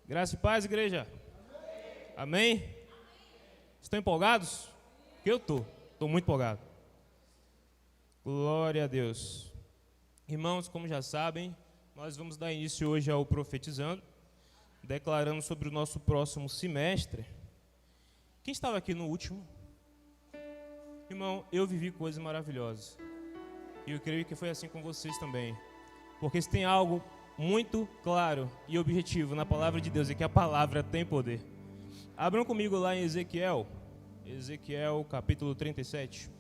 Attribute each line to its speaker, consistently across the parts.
Speaker 1: Graça e paz, igreja. Amém? Estão empolgados? Eu estou muito empolgado. Glória a Deus. Irmãos, como já sabem, nós vamos dar início hoje ao Profetizando, declarando sobre o nosso próximo semestre. Quem estava aqui no último? Irmão, eu vivi coisas maravilhosas. E eu creio que foi assim com vocês também. Porque se tem algo muito claro e objetivo na palavra de Deus, é que a palavra tem poder. Abram comigo lá em Ezequiel capítulo 37.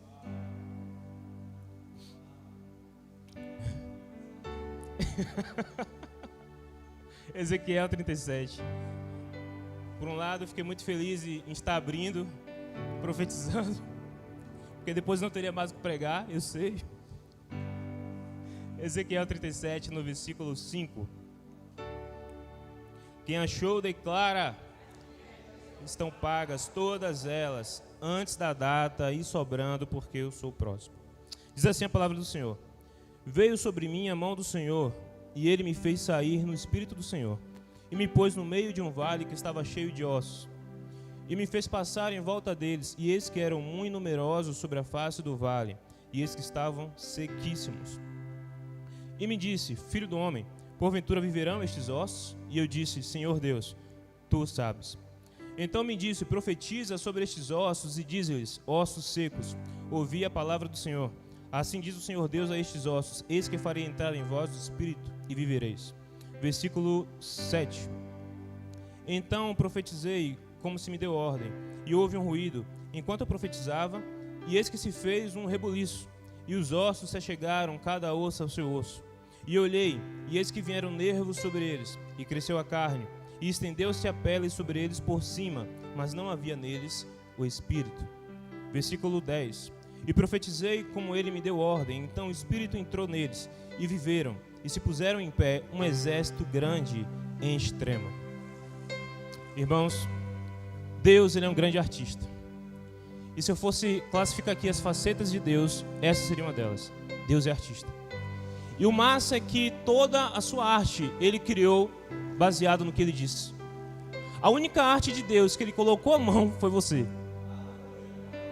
Speaker 1: Ezequiel 37. Por um lado, eu fiquei muito feliz em estar abrindo, profetizando, porque depois não teria mais o que pregar, eu sei. Ezequiel 37, no versículo 5. Quem achou, declara: estão pagas todas elas, antes da data e sobrando, porque eu sou próximo. Diz assim a palavra do Senhor: veio sobre mim a mão do Senhor, e ele me fez sair no espírito do Senhor, e me pôs no meio de um vale que estava cheio de ossos, e me fez passar em volta deles, e eis que eram muito numerosos sobre a face do vale, e eis que estavam sequíssimos. E me disse: filho do homem, porventura viverão estes ossos? E eu disse: Senhor Deus, tu o sabes. Então me disse: profetiza sobre estes ossos e diz-lhes: ossos secos, ouvi a palavra do Senhor. Assim diz o Senhor Deus a estes ossos: eis que farei entrar em vós o espírito e vivereis. Versículo 7. Então profetizei como se me deu ordem, e houve um ruído enquanto eu profetizava, e eis que se fez um rebuliço, e os ossos se achegaram cada osso ao seu osso. E olhei, e eis que vieram nervos sobre eles, e cresceu a carne, e estendeu-se a pele sobre eles por cima, mas não havia neles o espírito. Versículo 10. E profetizei como ele me deu ordem, então o espírito entrou neles, e viveram, e se puseram em pé um exército grande em extremo. Irmãos, Deus, ele é um grande artista. E se eu fosse classificar aqui as facetas de Deus, essa seria uma delas. Deus é artista. E o massa é que toda a sua arte ele criou baseado no que ele disse. A única arte de Deus que ele colocou a mão foi você.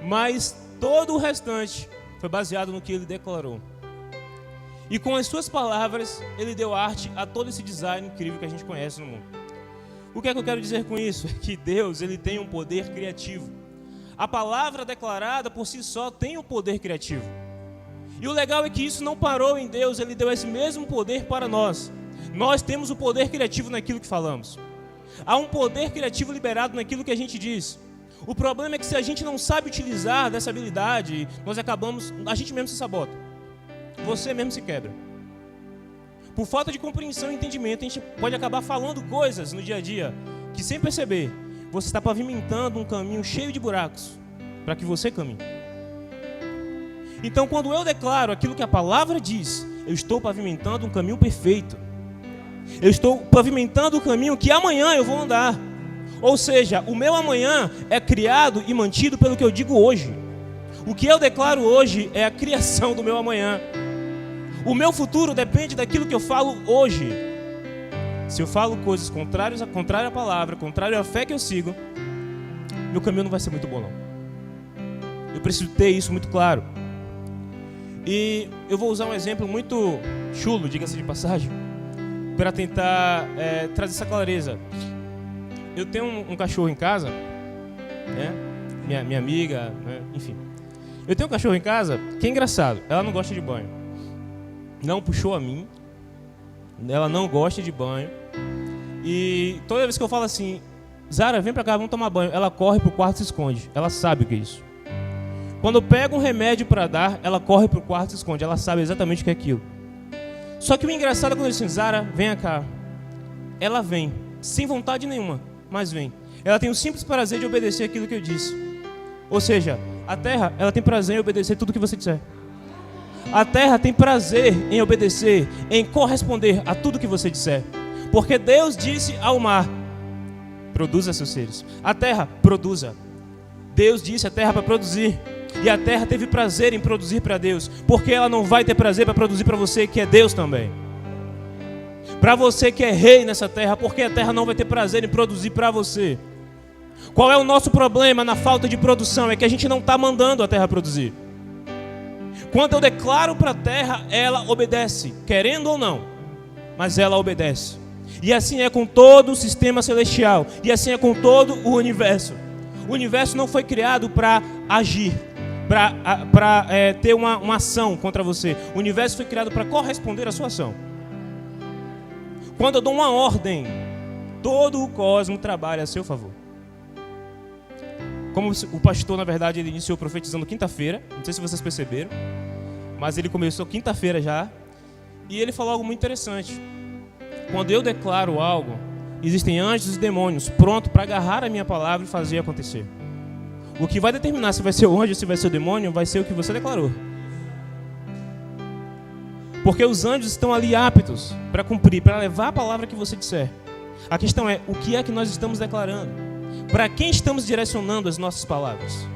Speaker 1: Mas todo o restante foi baseado no que ele declarou. E com as suas palavras, ele deu arte a todo esse design incrível que a gente conhece no mundo. O que é que eu quero dizer com isso? É que Deus, ele tem um poder criativo. A palavra declarada por si só tem um poder criativo. E o legal é que isso não parou em Deus, ele deu esse mesmo poder para nós. Nós temos o poder criativo naquilo que falamos. Há um poder criativo liberado naquilo que a gente diz. O problema é que se a gente não sabe utilizar dessa habilidade, a gente mesmo se sabota. Você mesmo se quebra. Por falta de compreensão e entendimento, a gente pode acabar falando coisas no dia a dia que, sem perceber, você está pavimentando um caminho cheio de buracos para que você caminhe. Então, quando eu declaro aquilo que a palavra diz, eu estou pavimentando um caminho perfeito. Eu estou pavimentando o caminho que amanhã eu vou andar. Ou seja, o meu amanhã é criado e mantido pelo que eu digo hoje. O que eu declaro hoje é a criação do meu amanhã. O meu futuro depende daquilo que eu falo hoje. Se eu falo coisas contrárias à palavra, contrário à fé que eu sigo, meu caminho não vai ser muito bom, não. Eu preciso ter isso muito claro. E eu vou usar um exemplo muito chulo, diga-se de passagem, para tentar trazer essa clareza. Eu tenho um cachorro em casa, né? Minha amiga, né? Enfim. Eu tenho um cachorro em casa que é engraçado. Ela não gosta de banho. Não puxou a mim. Ela não gosta de banho. E toda vez que eu falo assim: Zara, vem pra cá, vamos tomar banho, ela corre pro quarto e se esconde. Ela sabe o que é isso. Quando eu pego um remédio para dar, ela corre pro quarto e se esconde. Ela sabe exatamente o que é aquilo. Só que o engraçado é quando eu digo assim: Zara, vem cá. Ela vem, sem vontade nenhuma, mas vem. Ela tem o simples prazer de obedecer aquilo que eu disse. Ou seja, a terra, ela tem prazer em obedecer tudo que você disser. A terra tem prazer em obedecer, em corresponder a tudo que você disser. Porque Deus disse ao mar: produza seus seres. A terra, produza. Deus disse à terra para produzir. E a terra teve prazer em produzir para Deus, porque ela não vai ter prazer para produzir para você, que é Deus também. Para você que é rei nessa terra, porque a terra não vai ter prazer em produzir para você. Qual é o nosso problema na falta de produção? É que a gente não está mandando a terra produzir. Quando eu declaro para a terra, ela obedece, querendo ou não, mas ela obedece. E assim é com todo o sistema celestial, e assim é com todo o universo. O universo não foi criado para agir, para ter uma ação contra você. O universo foi criado para corresponder à sua ação. Quando eu dou uma ordem, todo o cosmos trabalha a seu favor. Como o pastor, na verdade, ele iniciou profetizando quinta-feira, não sei se vocês perceberam, mas ele começou quinta-feira já, e ele falou algo muito interessante. Quando eu declaro algo, existem anjos e demônios prontos para agarrar a minha palavra e fazer acontecer. O que vai determinar se vai ser o anjo ou se vai ser o demônio, vai ser o que você declarou. Porque os anjos estão ali aptos para cumprir, para levar a palavra que você disser. A questão é, o que é que nós estamos declarando? Para quem estamos direcionando as nossas palavras?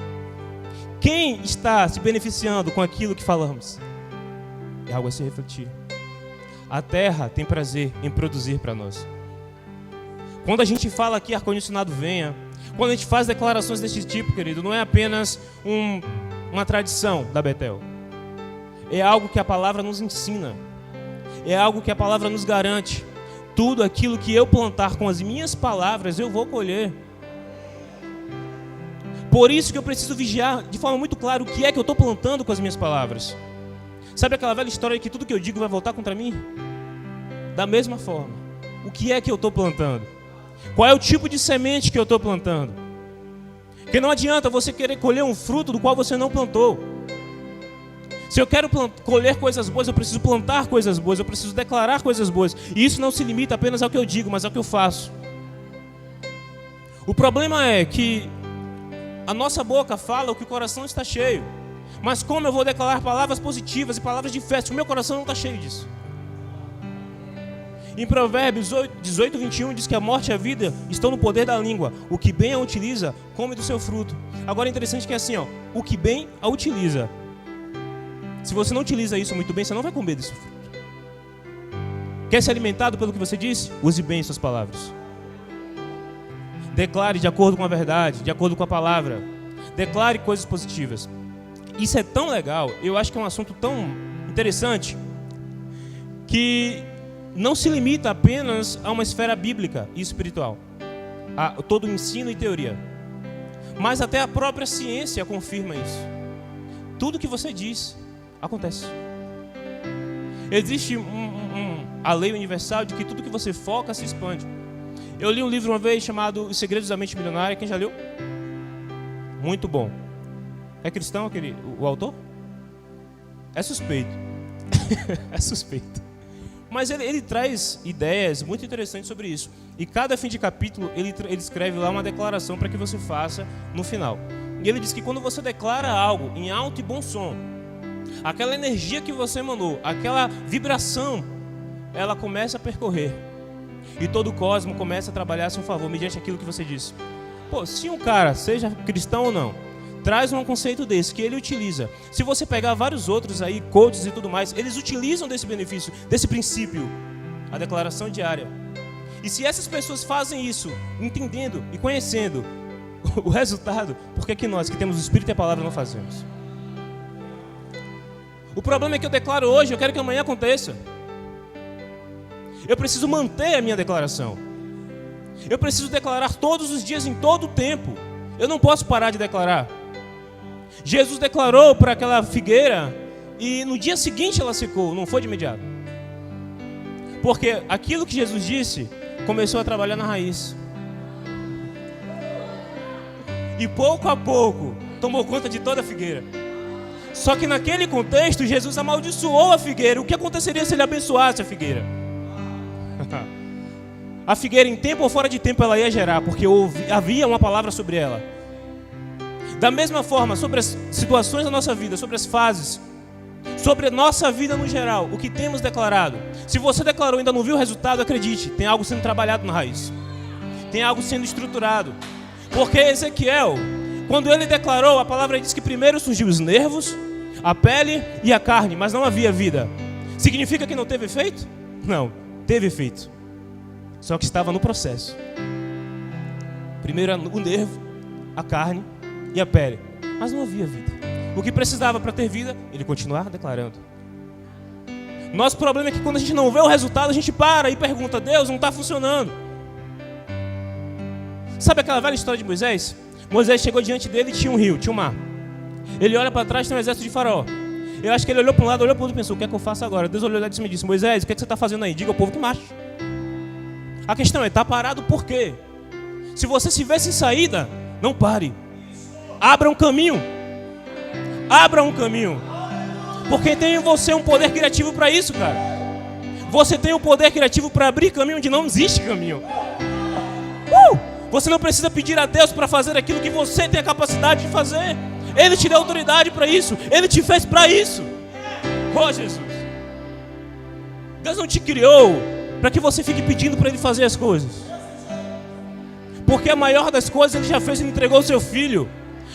Speaker 1: Quem está se beneficiando com aquilo que falamos? É algo a se refletir. A terra tem prazer em produzir para nós. Quando a gente fala que ar-condicionado venha, quando a gente faz declarações desse tipo, querido, não é apenas uma tradição da Betel. É algo que a palavra nos ensina. É algo que a palavra nos garante. Tudo aquilo que eu plantar com as minhas palavras, eu vou colher. Por isso que eu preciso vigiar de forma muito clara o que é que eu estou plantando com as minhas palavras. Sabe aquela velha história de que tudo que eu digo vai voltar contra mim? Da mesma forma, o que é que eu estou plantando? Qual é o tipo de semente que eu estou plantando? Porque não adianta você querer colher um fruto do qual você não plantou. Se eu quero colher coisas boas, eu preciso plantar coisas boas, eu preciso declarar coisas boas. E isso não se limita apenas ao que eu digo, mas ao que eu faço. O problema é que a nossa boca fala o que o coração está cheio. Mas como eu vou declarar palavras positivas e palavras de fé se o meu coração não está cheio disso? Em Provérbios 18, 21 diz que a morte e a vida estão no poder da língua. O que bem a utiliza, come do seu fruto. Agora é interessante que é assim, o que bem a utiliza. Se você não utiliza isso muito bem, você não vai comer desse fruto. Quer ser alimentado pelo que você disse? Use bem suas palavras. Declare de acordo com a verdade, de acordo com a palavra. Declare coisas positivas. Isso é tão legal, eu acho que é um assunto tão interessante, que não se limita apenas a uma esfera bíblica e espiritual, a todo o ensino e teoria, mas até a própria ciência confirma isso. Tudo que você diz acontece. Existe a lei universal de que tudo que você foca se expande. Eu li um livro uma vez chamado Os Segredos da Mente Milionária. Quem já leu? Muito bom. É cristão o autor? É suspeito. É suspeito. Mas ele traz ideias muito interessantes sobre isso. E cada fim de capítulo ele escreve lá uma declaração para que você faça no final. E ele diz que quando você declara algo em alto e bom som, aquela energia que você emanou, aquela vibração, ela começa a percorrer. E todo o cosmo começa a trabalhar a seu favor mediante aquilo que você disse. Pô, se um cara, seja cristão ou não, traz um conceito desse que ele utiliza. Se você pegar vários outros aí, coaches e tudo mais, eles utilizam desse benefício, desse princípio, a declaração diária. E se essas pessoas fazem isso, entendendo e conhecendo o resultado, por que que nós, que temos o Espírito e a Palavra, não fazemos? O problema é que eu declaro hoje, eu quero que amanhã aconteça. Eu preciso manter a minha declaração. Eu preciso declarar todos os dias, em todo o tempo. Eu não posso parar de declarar. Jesus declarou para aquela figueira e no dia seguinte ela secou, não foi de imediato. Porque aquilo que Jesus disse começou a trabalhar na raiz. E pouco a pouco tomou conta de toda a figueira. Só que naquele contexto Jesus amaldiçoou a figueira. O que aconteceria se ele abençoasse a figueira? A figueira, em tempo ou fora de tempo, ela ia gerar, porque havia uma palavra sobre ela. Da mesma forma, sobre as situações da nossa vida, sobre as fases, sobre a nossa vida no geral, o que temos declarado. Se você declarou e ainda não viu o resultado, acredite, tem algo sendo trabalhado na raiz. Tem algo sendo estruturado. Porque Ezequiel, quando ele declarou, a palavra diz que primeiro surgiu os nervos, a pele e a carne, mas não havia vida. Significa que não teve efeito? Não. teve efeito. Só que estava no processo. Primeiro o nervo, a carne e a pele. Mas não havia vida. O que precisava para ter vida, ele continuava declarando. Nosso problema é que quando a gente não vê o resultado, a gente para e pergunta: Deus, não está funcionando. Sabe aquela velha história de Moisés? Moisés chegou diante dele e tinha um rio, tinha um mar. Ele olha para trás e tem um exército de Faraó. Eu acho que ele olhou para um lado, olhou para o outro e pensou: o que é que eu faço agora? Deus olhou lá de cima e disse: Moisés, o que é que você está fazendo aí? Diga ao povo que marche. A questão é, está parado por quê? Se você se vê sem saída, não pare. Abra um caminho. Abra um caminho. Porque tem em você um poder criativo para isso, cara. Você tem um poder criativo para abrir caminho onde não existe caminho. Você não precisa pedir a Deus para fazer aquilo que você tem a capacidade de fazer. Ele te deu autoridade para isso. Ele te fez para isso. Oh, Jesus. Deus não te criou para que você fique pedindo para Ele fazer as coisas. Porque a maior das coisas Ele já fez e entregou o seu Filho.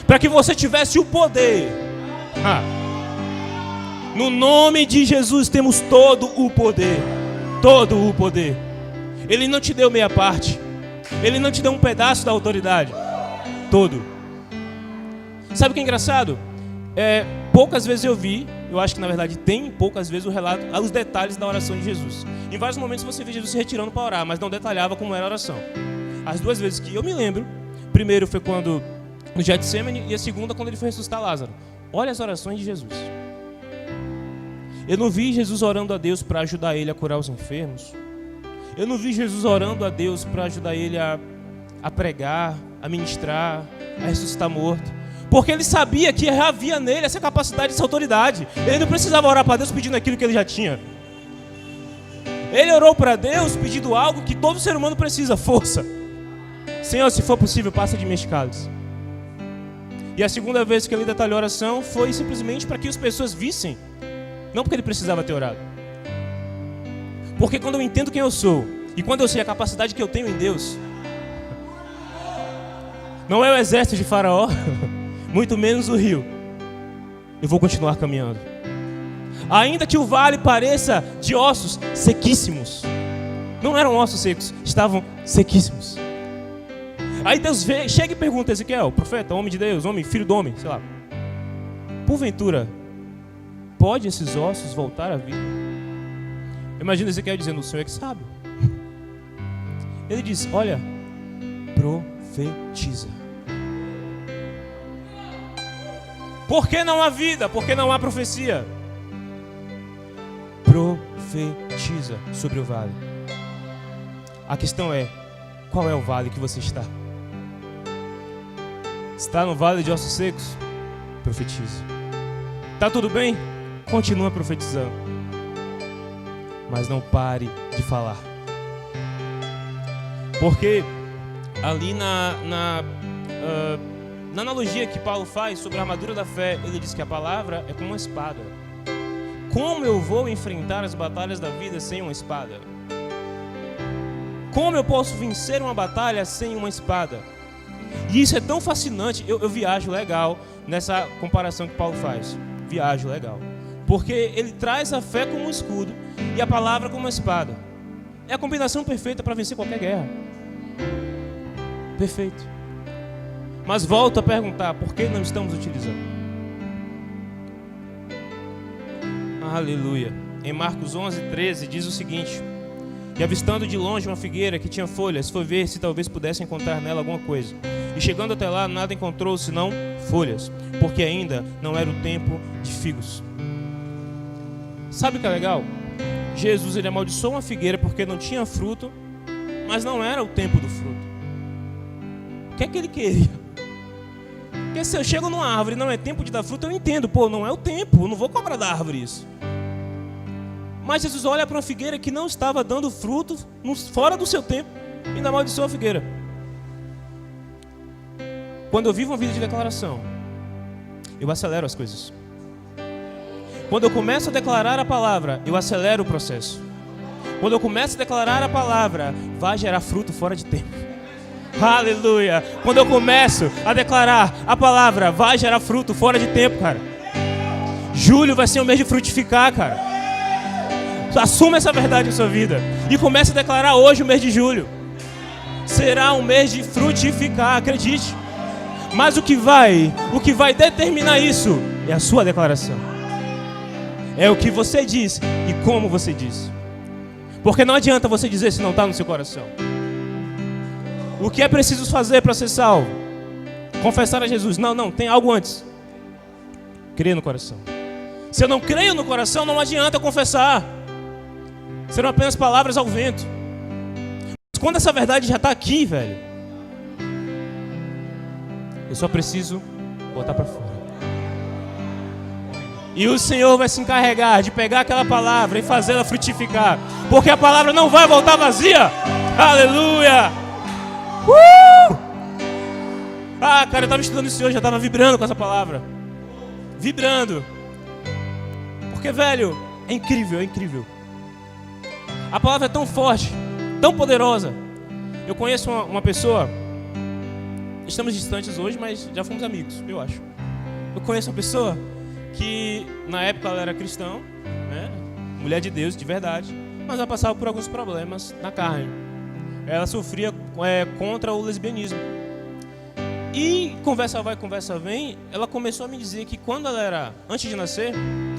Speaker 1: Para que você tivesse o poder. No nome de Jesus temos todo o poder. Todo o poder. Ele não te deu meia parte. Ele não te deu um pedaço da autoridade. Todo. Sabe o que é engraçado? Poucas vezes eu vi, eu acho que na verdade tem poucas vezes o relato, os detalhes da oração de Jesus. Em vários momentos você vê Jesus se retirando para orar, mas não detalhava como era a oração. As duas vezes que eu me lembro, primeiro foi quando no Getsemane e a segunda quando ele foi ressuscitar Lázaro. Olha as orações de Jesus. Eu não vi Jesus orando a Deus para ajudar ele a curar os enfermos. Eu não vi Jesus orando a Deus para ajudar ele a pregar, a ministrar, a ressuscitar morto. Porque ele sabia que havia nele essa capacidade, essa autoridade. Ele não precisava orar para Deus pedindo aquilo que ele já tinha. Ele orou para Deus pedindo algo que todo ser humano precisa: força. Senhor, se for possível, passa de mim este cálice. E a segunda vez que ele detalhou a oração foi simplesmente para que as pessoas vissem. Não porque ele precisava ter orado. Porque quando eu entendo quem eu sou e quando eu sei a capacidade que eu tenho em Deus, não é o exército de Faraó, muito menos o rio, eu vou continuar caminhando. Ainda que o vale pareça de ossos sequíssimos. Não eram ossos secos, estavam sequíssimos. Aí Deus chega e pergunta a Ezequiel, profeta, homem de Deus, homem, filho do homem, sei lá: porventura, pode esses ossos voltar à vida? Imagina Ezequiel dizendo: o Senhor é que sabe. Ele diz: olha, profetiza. Por que não há vida? Por que não há profecia? Profetiza sobre o vale. A questão é: qual é o vale que você está? Está no vale de ossos secos? Profetiza. Está tudo bem? Continua profetizando. Mas não pare de falar. Porque ali na analogia que Paulo faz sobre a armadura da fé, ele diz que a palavra é como uma espada. Como eu vou enfrentar as batalhas da vida sem uma espada? Como eu posso vencer uma batalha sem uma espada? E isso é tão fascinante. Eu viajo legal nessa comparação que Paulo faz. Viajo legal. Porque ele traz a fé como um escudo e a palavra como uma espada. É a combinação perfeita para vencer qualquer guerra. Perfeito. Mas volto a perguntar: por que não estamos utilizando? Aleluia. Em Marcos 11:13 diz o seguinte: e avistando de longe uma figueira que tinha folhas, foi ver se talvez pudesse encontrar nela alguma coisa. E chegando até lá, nada encontrou senão folhas, porque ainda não era o tempo de figos. Sabe o que é legal? Jesus, ele amaldiçoou uma figueira porque não tinha fruto, mas não era o tempo do fruto. O que é que ele queria? Porque se eu chego numa árvore e não é tempo de dar fruto, eu entendo. Não é o tempo, eu não vou cobrar da árvore isso. Mas Jesus olha para uma figueira que não estava dando fruto, fora do seu tempo, e ainda amaldiçoou a figueira. Quando eu vivo uma vida de declaração, eu acelero as coisas. Quando eu começo a declarar a palavra, eu acelero o processo. Quando eu começo a declarar a palavra, vai gerar fruto fora de tempo. Aleluia! Quando eu começo a declarar a palavra, vai gerar fruto fora de tempo, cara. Julho vai ser um mês de frutificar, cara. Assuma essa verdade em sua vida. E comece a declarar hoje o mês de julho. Será um mês de frutificar, acredite. Mas o que vai determinar isso é a sua declaração. É o que você diz e como você diz. Porque não adianta você dizer se não está no seu coração. O que é preciso fazer para ser salvo? Confessar a Jesus. Não, tem algo antes. Crer no coração. Se eu não creio no coração, não adianta confessar. Serão apenas palavras ao vento. Mas quando essa verdade já está aqui, velho, eu só preciso botar para fora. E o Senhor vai se encarregar de pegar aquela palavra e fazê-la frutificar. Porque a palavra não vai voltar vazia. Aleluia! Cara, eu estava estudando isso hoje, já estava vibrando com essa palavra. Vibrando. Porque, velho, é incrível, é incrível. A palavra é tão forte, tão poderosa. Eu conheço uma pessoa, estamos distantes hoje, mas já fomos amigos, eu acho. Eu conheço uma pessoa que, na época, ela era cristã, né? Mulher de Deus, de verdade, mas ela passava por alguns problemas na carne. Ela sofria contra o lesbianismo. E conversa vai, conversa vem, ela começou a me dizer que quando ela era, antes de nascer,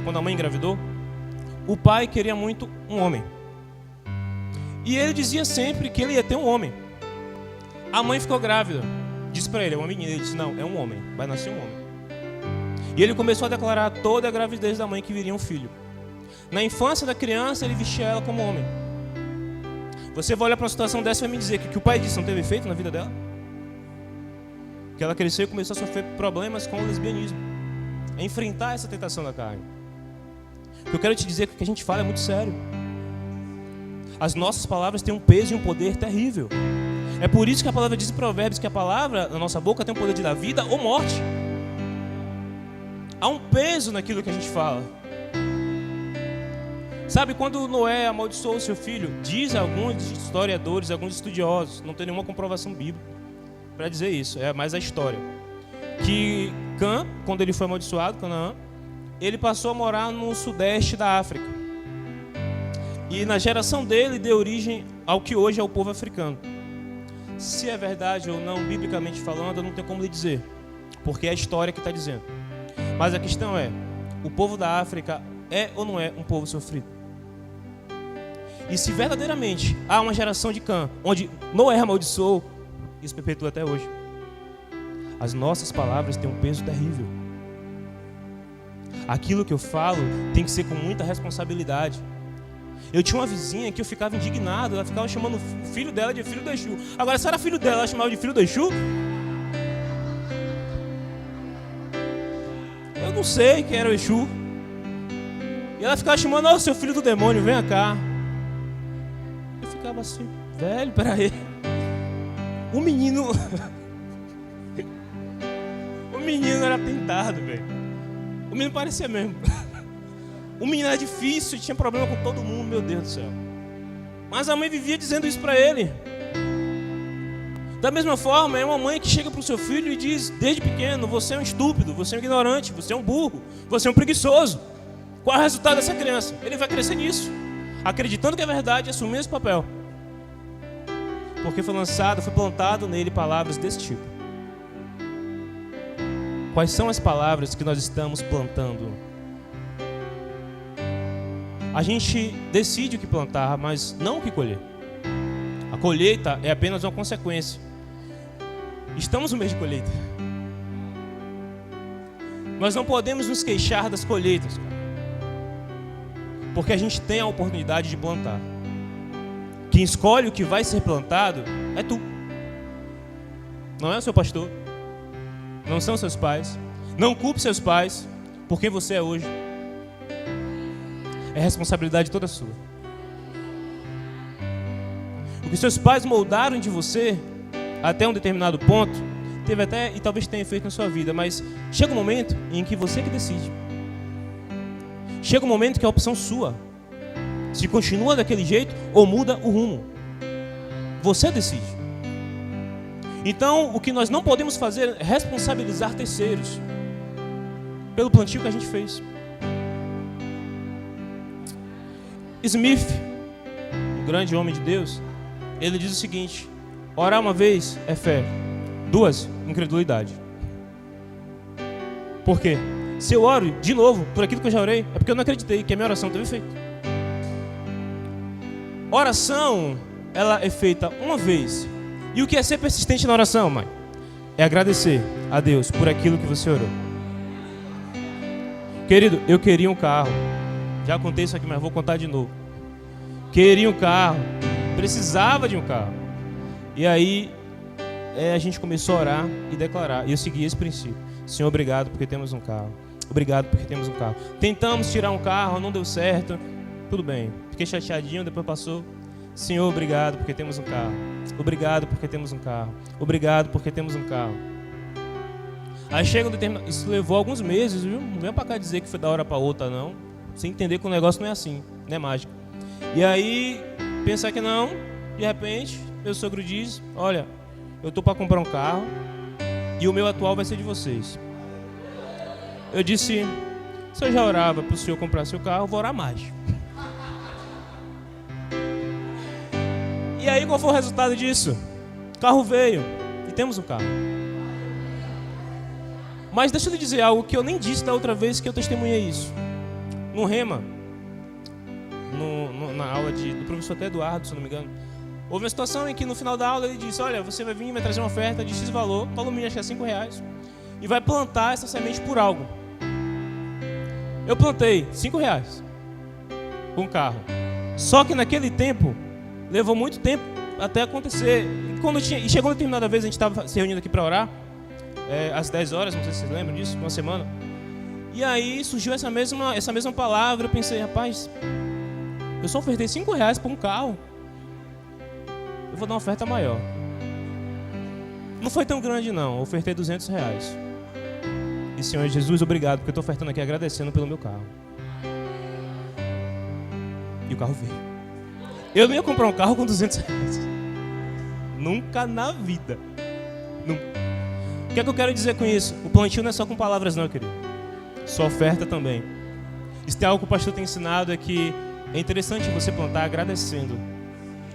Speaker 1: quando a mãe engravidou, o pai queria muito um homem. E ele dizia sempre que ele ia ter um homem. A mãe ficou grávida, disse para ele, é uma menina, ele disse, não, é um homem, vai nascer um homem. E ele começou a declarar toda a gravidez da mãe que viria um filho. Na infância da criança, ele vestia ela como homem. Você vai olhar para uma situação dessa e vai me dizer que o que o pai disse não teve efeito na vida dela? Que ela cresceu e começou a sofrer problemas com o lesbianismo. É enfrentar essa tentação da carne. O que eu quero te dizer é que o que a gente fala é muito sério. As nossas palavras têm um peso e um poder terrível. É por isso que a palavra diz em Provérbios que a palavra na nossa boca tem o poder de dar vida ou morte. Há um peso naquilo que a gente fala. Sabe, quando Noé amaldiçoou o seu filho, diz alguns historiadores, alguns estudiosos, não tem nenhuma comprovação bíblica para dizer isso, é mais a história, que Cã, quando ele foi amaldiçoado, Canaã, ele passou a morar no sudeste da África. E na geração dele deu origem ao que hoje é o povo africano. Se é verdade ou não, biblicamente falando, eu não tenho como lhe dizer, porque é a história que está dizendo. Mas a questão é, o povo da África é ou não é um povo sofrido? E se verdadeiramente há uma geração de Cã, onde Noé amaldiçoou, isso perpetua até hoje. As nossas palavras têm um peso terrível. Aquilo que eu falo tem que ser com muita responsabilidade. Eu tinha uma vizinha que eu ficava indignado, ela ficava chamando o filho dela de filho do Exu. Agora, se era filho dela, ela chamava de filho do Exu? Eu não sei quem era o Exu. E ela ficava chamando, ó, seu filho do demônio, vem cá. Eu ficava assim, velho, peraí. O menino era tentado, velho. O menino parecia mesmo. O menino era difícil, tinha problema com todo mundo, meu Deus do céu. Mas a mãe vivia dizendo isso para ele. Da mesma forma, é uma mãe que chega para o seu filho e diz, desde pequeno, você é um estúpido, você é um ignorante, você é um burro, você é um preguiçoso. Qual é o resultado dessa criança? Ele vai crescer nisso, acreditando que é verdade e assumindo esse papel. Porque foi plantado nele palavras desse tipo. Quais são as palavras que nós estamos plantando? A gente decide o que plantar, mas não o que colher. A colheita é apenas uma consequência. Estamos no mês de colheita. Nós não podemos nos queixar das colheitas, porque a gente tem a oportunidade de plantar. Quem escolhe o que vai ser plantado é tu. Não é o seu pastor. Não são seus pais. Não culpe seus pais por quem você é hoje. É responsabilidade toda sua. O que seus pais moldaram de você até um determinado ponto, teve até e talvez tenha feito na sua vida, mas chega um momento em que você que decide. Chega um momento que é a opção sua. Se continua daquele jeito ou muda o rumo. Você decide. Então, o que nós não podemos fazer é responsabilizar terceiros pelo plantio que a gente fez. Smith, um grande homem de Deus, ele diz o seguinte: orar uma vez é fé, duas, incredulidade. Por quê? Se eu oro de novo por aquilo que eu já orei, é porque eu não acreditei que a minha oração teve efeito. Oração, ela é feita uma vez. E o que é ser persistente na oração, mãe? É agradecer a Deus por aquilo que você orou. Querido, eu queria um carro. Já contei isso aqui, mas vou contar de novo. Queria um carro, precisava de um carro. E aí a gente começou a orar e declarar. E eu segui esse princípio: Senhor, obrigado porque temos um carro. Obrigado porque temos um carro. Tentamos tirar um carro, não deu certo. Tudo bem, fiquei chateadinho, depois passou. Senhor, obrigado porque temos um carro. Obrigado porque temos um carro. Obrigado porque temos um carro. Aí chega um determinado... Isso levou alguns meses, viu? Não vem pra cá dizer que foi da hora pra outra, não. Você entender que o negócio não é assim, não é mágica. E aí, pensar que não, de repente, meu sogro diz: olha, eu tô pra comprar um carro e o meu atual vai ser de vocês. Eu disse: se eu já orava pro senhor comprar seu carro, eu vou orar mais. E aí, qual foi o resultado disso? O carro veio e temos um carro. Mas deixa eu lhe dizer algo que eu nem disse da outra vez que eu testemunhei isso. No Rema, na aula do professor até Eduardo, se eu não me engano, houve uma situação em que no final da aula ele disse: olha, você vai vir e vai trazer uma oferta de X valor, valor mínimo acho que é R$5, e vai plantar essa semente por algo. Eu plantei R$5 com um carro. Só que naquele tempo, levou muito tempo até acontecer. E chegou uma determinada vez, a gente estava se reunindo aqui para orar, às 10 horas, não sei se vocês lembram disso, uma semana. E aí surgiu essa mesma palavra. Eu pensei: rapaz, eu só ofertei R$5 por um carro, eu vou dar uma oferta maior. Não foi tão grande não, eu ofertei R$200. E Senhor Jesus, obrigado, porque eu estou ofertando aqui agradecendo pelo meu carro. E o carro veio. Eu não ia comprar um carro com R$200. Nunca na vida. Nunca. O que é que eu quero dizer com isso? O plantio não é só com palavras não, querido. Sua oferta também. Isso é algo que o pastor tem ensinado, é que é interessante você plantar agradecendo.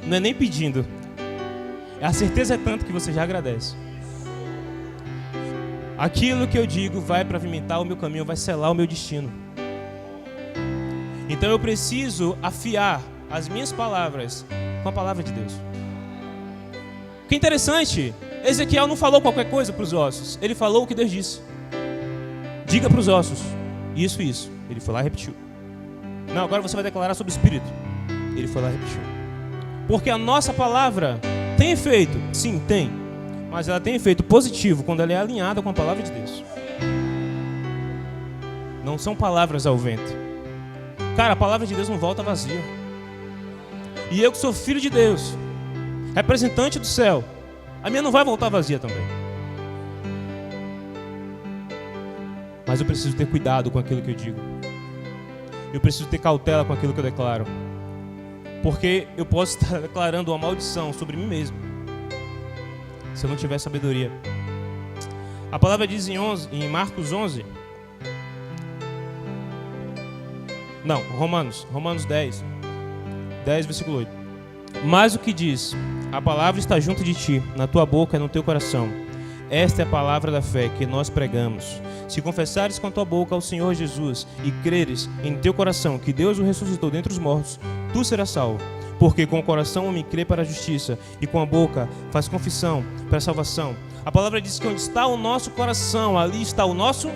Speaker 1: Não é nem pedindo. A certeza é tanto que você já agradece. Aquilo que eu digo vai pavimentar o meu caminho, vai selar o meu destino. Então eu preciso afiar as minhas palavras com a palavra de Deus. O que é interessante, Ezequiel não falou qualquer coisa para os ossos. Ele falou o que Deus disse. Diga para os ossos, isso e isso. Ele foi lá e repetiu. Não, agora você vai declarar sobre o Espírito. Ele foi lá e repetiu. Porque a nossa palavra tem efeito, sim, tem. Mas ela tem efeito positivo quando ela é alinhada com a palavra de Deus. Não são palavras ao vento. Cara, a palavra de Deus não volta vazia. E eu que sou filho de Deus, representante do céu, a minha não vai voltar vazia também. Mas eu preciso ter cuidado com aquilo que eu digo. Eu preciso ter cautela com aquilo que eu declaro. Porque eu posso estar declarando uma maldição sobre mim mesmo, se eu não tiver sabedoria. A palavra diz em Marcos 11. Não, Romanos 10, versículo 8. Mas o que diz: a palavra está junto de ti, na tua boca e no teu coração. Esta é a palavra da fé que nós pregamos. Se confessares com a tua boca ao Senhor Jesus e creres em teu coração que Deus o ressuscitou dentre os mortos, tu serás salvo. Porque com o coração o homem crê para a justiça e com a boca faz confissão para a salvação. A palavra diz que onde está o nosso coração, ali está o nosso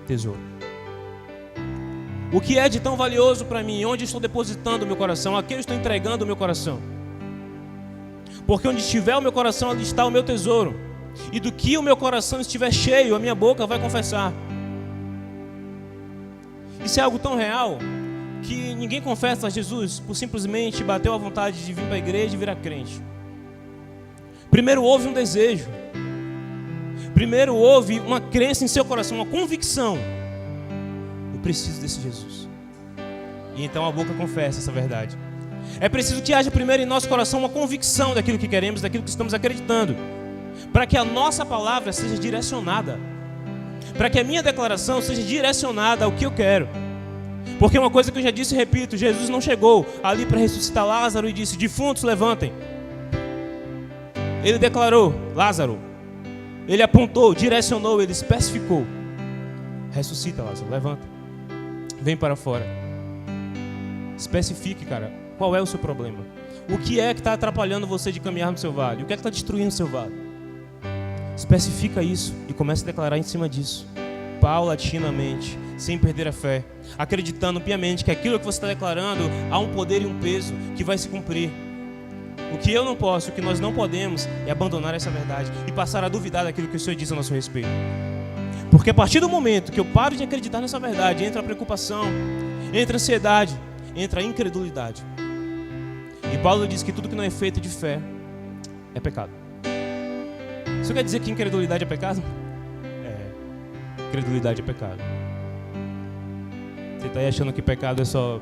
Speaker 1: tesouro. O que é de tão valioso para mim? Onde estou depositando o meu coração? A quem eu estou entregando o meu coração? Porque onde estiver o meu coração, ali está o meu tesouro. E do que o meu coração estiver cheio, a minha boca vai confessar. Isso é algo tão real que ninguém confessa a Jesus por simplesmente bater a vontade de vir para a igreja e virar crente. Primeiro houve um desejo. Primeiro houve uma crença em seu coração, uma convicção. Eu preciso desse Jesus. E então a boca confessa essa verdade. É preciso que haja primeiro em nosso coração uma convicção daquilo que queremos, daquilo que estamos acreditando, para que a nossa palavra seja direcionada, para que a minha declaração seja direcionada ao que eu quero. Porque uma coisa que eu já disse e repito, Jesus não chegou ali para ressuscitar Lázaro e disse: defuntos, levantem. Ele declarou: Lázaro. Ele apontou, direcionou, ele especificou: ressuscita, Lázaro, levanta. Vem para fora. Especifique, cara, qual é o seu problema. O que é que está atrapalhando você de caminhar no seu vale? O que é que está destruindo o seu vale? Especifica isso e comece a declarar em cima disso, paulatinamente, sem perder a fé, acreditando piamente que aquilo que você está declarando há um poder e um peso que vai se cumprir. O que eu não posso, o que nós não podemos é abandonar essa verdade e passar a duvidar daquilo que o Senhor diz a nosso respeito. Porque a partir do momento que eu paro de acreditar nessa verdade, entra a preocupação, entra a ansiedade, entra a incredulidade. E Paulo diz que tudo que não é feito de fé é pecado. Isso quer dizer que incredulidade é pecado? É, incredulidade é pecado. Você está aí achando que pecado é só...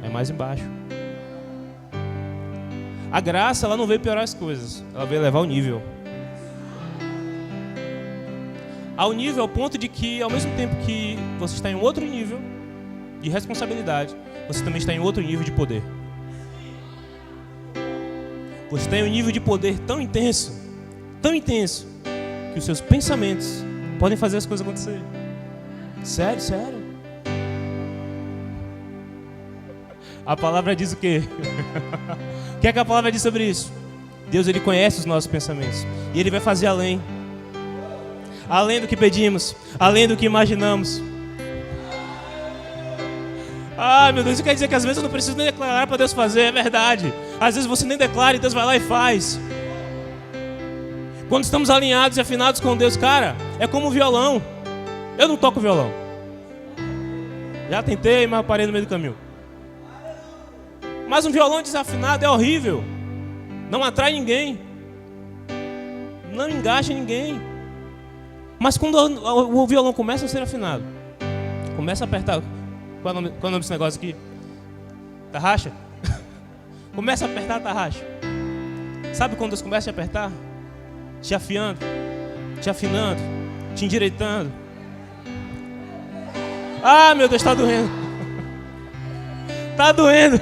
Speaker 1: é mais embaixo. A graça, ela não veio piorar as coisas, ela veio elevar o nível. Ao nível, ao ponto de que, ao mesmo tempo que você está em um outro nível de responsabilidade, você também está em outro nível de poder. Você está em um nível de poder tão intenso, que os seus pensamentos podem fazer as coisas acontecerem. Sério, sério. A palavra diz o quê? O que é que a palavra diz sobre isso? Deus, Ele conhece os nossos pensamentos e Ele vai fazer além do que pedimos, além do que imaginamos. Ah, meu Deus, isso quer dizer que às vezes eu não preciso nem declarar para Deus fazer, é verdade. Às vezes você nem declara e Deus vai lá e faz. Quando estamos alinhados e afinados com Deus, cara, é como um violão. Eu não toco violão. Já tentei, mas parei no meio do caminho. Mas um violão desafinado é horrível. Não atrai ninguém. Não engaja ninguém. Mas quando o violão começa a ser afinado, começa a apertar... Qual é o nome desse negócio aqui? Tarraxa? Começa a apertar a tarraxa. Sabe quando Deus começa a apertar? Te afiando, te afinando, te endireitando. Ah, meu Deus, tá doendo. Tá doendo.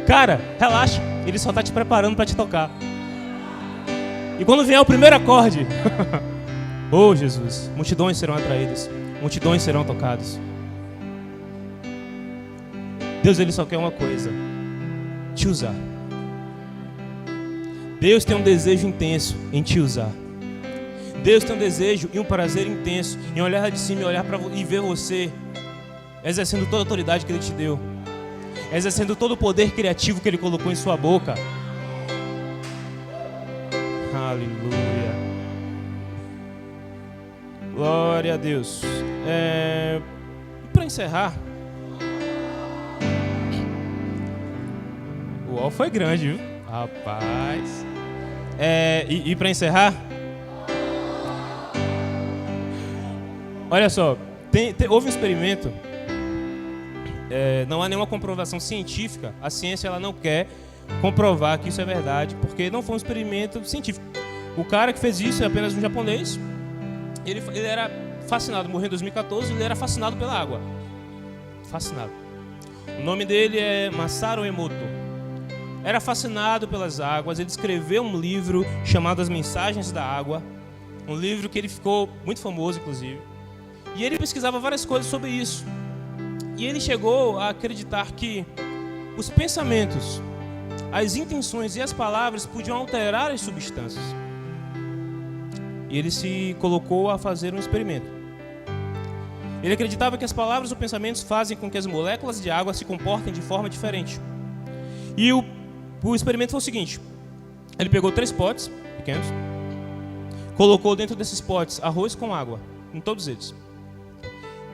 Speaker 1: Cara, relaxa. Ele só tá te preparando para te tocar. E quando vier o primeiro acorde, oh Jesus, multidões serão atraídas, multidões serão tocadas. Deus, Ele só quer uma coisa: te usar. Deus tem um desejo intenso em te usar. Deus tem um desejo e um prazer intenso em olhar de cima e olhar e ver você exercendo toda a autoridade que Ele te deu, exercendo todo o poder criativo que Ele colocou em sua boca. Aleluia. Glória a Deus. Para encerrar, o UOL foi grande, viu? Rapaz. E para encerrar, olha só, houve um experimento. Não há nenhuma comprovação científica. A ciência, ela não quer comprovar que isso é verdade, porque não foi um experimento científico. O cara que fez isso é apenas um japonês. Ele era fascinado, morreu em 2014. Ele era fascinado pela água. Fascinado. O nome dele é Masaru Emoto. Era fascinado pelas águas. Ele escreveu um livro chamado As Mensagens da Água, um livro que ele ficou muito famoso, inclusive. E ele pesquisava várias coisas sobre isso. E ele chegou a acreditar que os pensamentos, as intenções e as palavras podiam alterar as substâncias. E ele se colocou a fazer um experimento. Ele acreditava que as palavras ou pensamentos fazem com que as moléculas de água se comportem de forma diferente. E o experimento foi o seguinte: ele pegou 3 potes pequenos, colocou dentro desses potes arroz com água, em todos eles,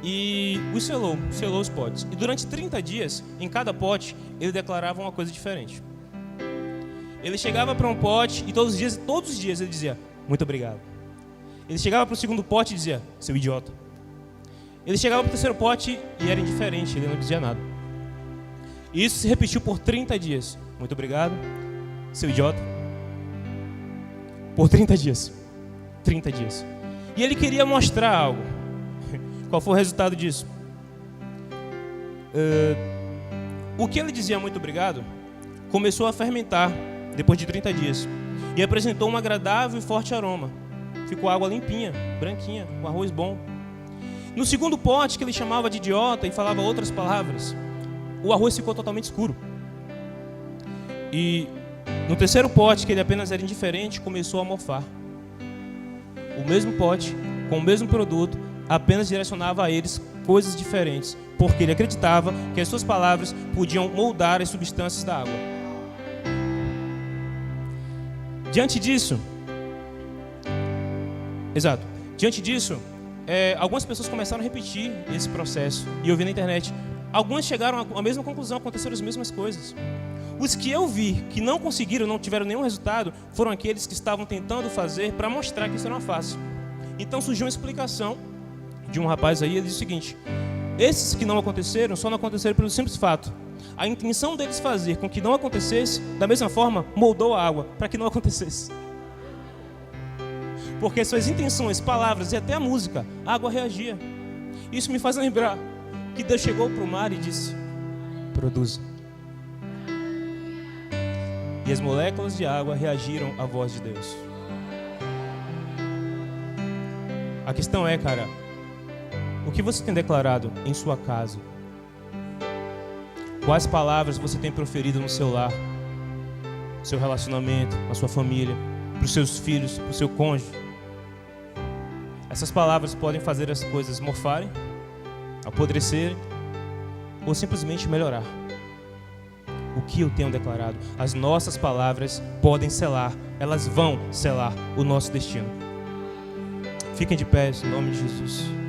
Speaker 1: e os selou os potes. E durante 30 dias, em cada pote, ele declarava uma coisa diferente. Ele chegava para um pote e todos os dias ele dizia: muito obrigado. Ele chegava para o segundo pote e dizia: seu idiota. Ele chegava para o terceiro pote e era indiferente, ele não dizia nada. E isso se repetiu por 30 dias. Muito obrigado, seu idiota. Por 30 dias. 30 dias. E ele queria mostrar algo. Qual foi o resultado disso? O que ele dizia muito obrigado começou a fermentar depois de 30 dias e apresentou um agradável e forte aroma. Ficou água limpinha, branquinha, com arroz bom. No segundo pote, que ele chamava de idiota e falava outras palavras, o arroz ficou totalmente escuro. E no terceiro pote, que ele apenas era indiferente, começou a mofar. O mesmo pote, com o mesmo produto, apenas direcionava a eles coisas diferentes, porque ele acreditava que as suas palavras podiam moldar as substâncias da água. Diante disso, algumas pessoas começaram a repetir esse processo, e eu vi na internet. Algumas chegaram à mesma conclusão, aconteceram as mesmas coisas. Os que eu vi que não conseguiram, não tiveram nenhum resultado, foram aqueles que estavam tentando fazer para mostrar que isso era fácil. Então surgiu uma explicação de um rapaz aí, ele disse o seguinte: esses que não aconteceram, só não aconteceram pelo simples fato. A intenção deles fazer com que não acontecesse, da mesma forma, moldou a água para que não acontecesse. Porque suas intenções, palavras e até a música, a água reagia. Isso me faz lembrar que Deus chegou para o mar e disse: produza. E as moléculas de água reagiram à voz de Deus. A questão é, cara, o que você tem declarado em sua casa? Quais palavras você tem proferido no seu lar, no seu relacionamento, na sua família, para os seus filhos, para o seu cônjuge? Essas palavras podem fazer as coisas mofarem, apodrecerem ou simplesmente melhorar. O que eu tenho declarado? As nossas palavras podem selar, elas vão selar o nosso destino. Fiquem de pé, em nome de Jesus.